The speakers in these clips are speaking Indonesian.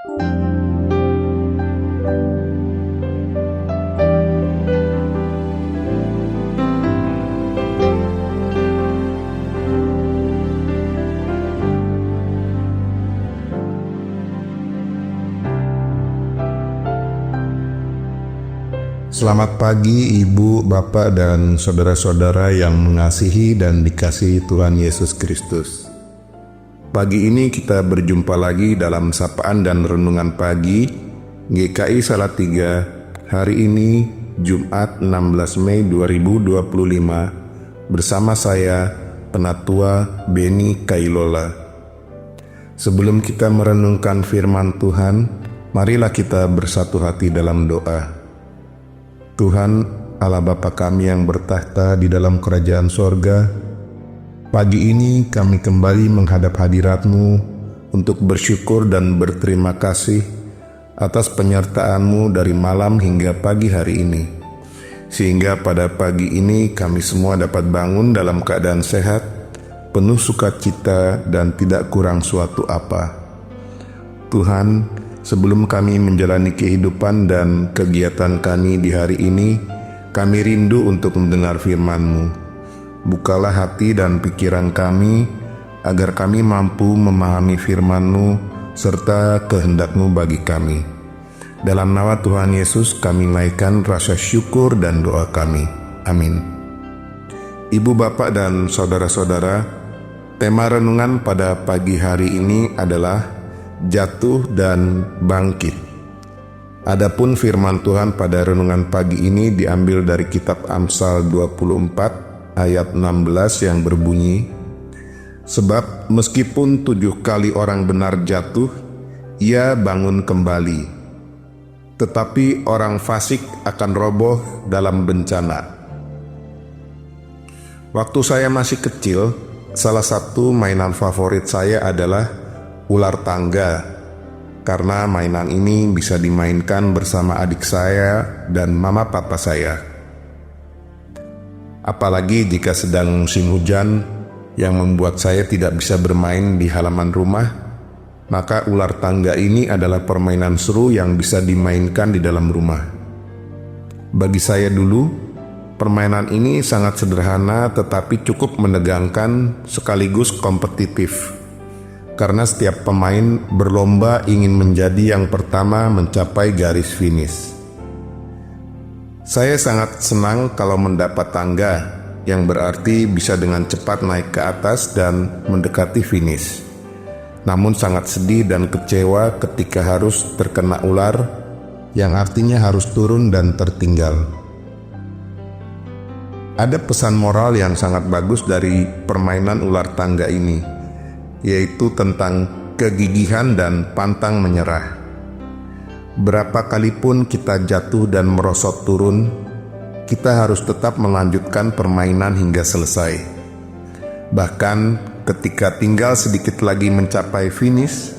Selamat pagi Ibu, Bapak, dan saudara-saudara yang mengasihi dan dikasihi Tuhan Yesus Kristus. Pagi ini kita berjumpa lagi dalam sapaan dan renungan pagi GKI Salatiga. Hari ini Jumat 16 Mei 2025 bersama saya Penatua Beni Kailola. Sebelum kita merenungkan firman Tuhan, marilah kita bersatu hati dalam doa. Tuhan, Allah Bapa kami yang bertahta di dalam kerajaan sorga, pagi ini kami kembali menghadap hadirat-Mu untuk bersyukur dan berterima kasih atas penyertaan-Mu dari malam hingga pagi hari ini. Sehingga pada pagi ini kami semua dapat bangun dalam keadaan sehat, penuh sukacita dan tidak kurang suatu apa. Tuhan, sebelum kami menjalani kehidupan dan kegiatan kami di hari ini, kami rindu untuk mendengar firman-Mu. Bukalah hati dan pikiran kami, agar kami mampu memahami firman-Mu serta kehendak-Mu bagi kami. Dalam nama Tuhan Yesus kami naikkan rasa syukur dan doa kami. Amin. Ibu, Bapak, dan saudara-saudara, tema renungan pada pagi hari ini adalah jatuh dan bangkit. Adapun firman Tuhan pada renungan pagi ini diambil dari kitab Amsal 24 ayat 16 yang berbunyi, "Sebab meskipun 7 kali orang benar jatuh, ia bangun kembali. Tetapi orang fasik akan roboh dalam bencana." Waktu saya masih kecil, salah satu mainan favorit saya adalah ular tangga, karena mainan ini bisa dimainkan bersama adik saya dan mama papa saya. Apalagi jika sedang musim hujan yang membuat saya tidak bisa bermain di halaman rumah, maka ular tangga ini adalah permainan seru yang bisa dimainkan di dalam rumah. Bagi saya dulu, permainan ini sangat sederhana tetapi cukup menegangkan sekaligus kompetitif. Karena setiap pemain berlomba ingin menjadi yang pertama mencapai garis finish. Saya sangat senang kalau mendapat tangga, yang berarti bisa dengan cepat naik ke atas dan mendekati finish. Namun sangat sedih dan kecewa ketika harus terkena ular, yang artinya harus turun dan tertinggal. Ada pesan moral yang sangat bagus dari permainan ular tangga ini, yaitu tentang kegigihan dan pantang menyerah. Berapa kali pun kita jatuh dan merosot turun, kita harus tetap melanjutkan permainan hingga selesai. Bahkan ketika tinggal sedikit lagi mencapai finish,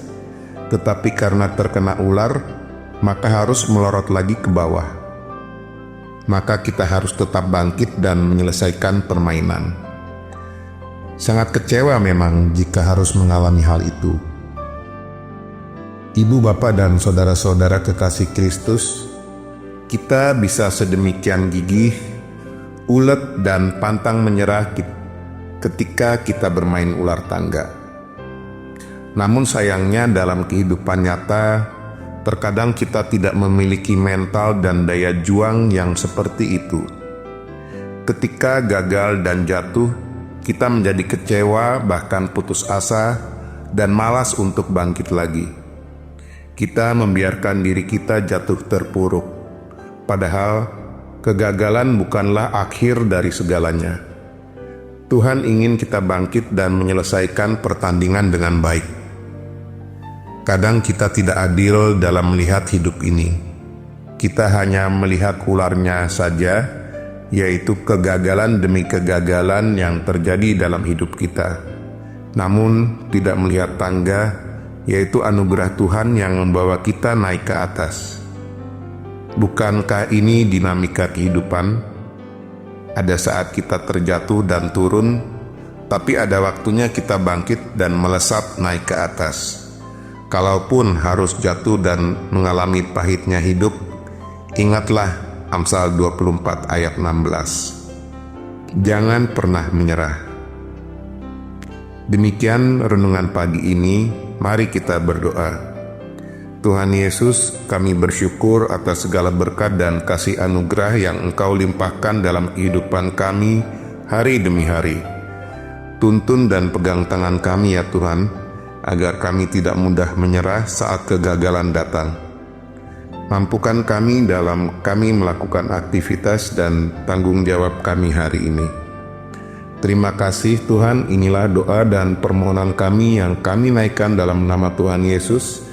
tetapi karena terkena ular, maka harus melorot lagi ke bawah. Maka kita harus tetap bangkit dan menyelesaikan permainan. Sangat kecewa memang jika harus mengalami hal itu. Ibu, Bapak, dan saudara-saudara kekasih Kristus, kita bisa sedemikian gigih, ulet, dan pantang menyerah ketika kita bermain ular tangga. Namun sayangnya dalam kehidupan nyata, terkadang kita tidak memiliki mental dan daya juang yang seperti itu. Ketika gagal dan jatuh, kita menjadi kecewa, bahkan putus asa, dan malas untuk bangkit lagi. Kita membiarkan diri kita jatuh terpuruk, padahal kegagalan bukanlah akhir dari segalanya. Tuhan ingin kita bangkit dan menyelesaikan pertandingan dengan baik. Kadang kita tidak adil dalam melihat hidup ini. Kita hanya melihat ularnya saja, yaitu kegagalan demi kegagalan yang terjadi dalam hidup kita. Namun tidak melihat tangga, yaitu anugerah Tuhan yang membawa kita naik ke atas. Bukankah ini dinamika kehidupan? Ada saat kita terjatuh dan turun, tapi ada waktunya kita bangkit dan melesat naik ke atas. Kalaupun harus jatuh dan mengalami pahitnya hidup, ingatlah Amsal 24 ayat 16. Jangan pernah menyerah. Demikian renungan pagi ini, mari kita berdoa. Tuhan Yesus, kami bersyukur atas segala berkat dan kasih anugerah yang Engkau limpahkan dalam kehidupan kami hari demi hari. Tuntun dan pegang tangan kami ya Tuhan, agar kami tidak mudah menyerah saat kegagalan datang. Mampukan kami dalam kami melakukan aktivitas dan tanggung jawab kami hari ini. Terima kasih Tuhan, inilah doa dan permohonan kami yang kami naikkan dalam nama Tuhan Yesus,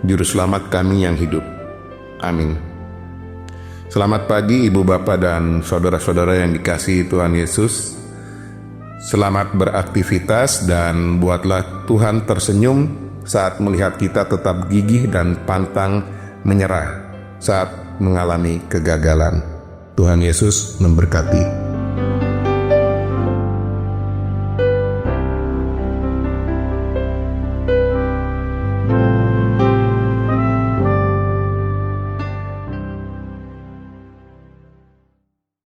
Juru Selamat kami yang hidup. Amin. Selamat pagi Ibu Bapak dan saudara-saudara yang dikasihi Tuhan Yesus. Selamat beraktivitas dan buatlah Tuhan tersenyum saat melihat kita tetap gigih dan pantang menyerah saat mengalami kegagalan. Tuhan Yesus memberkati.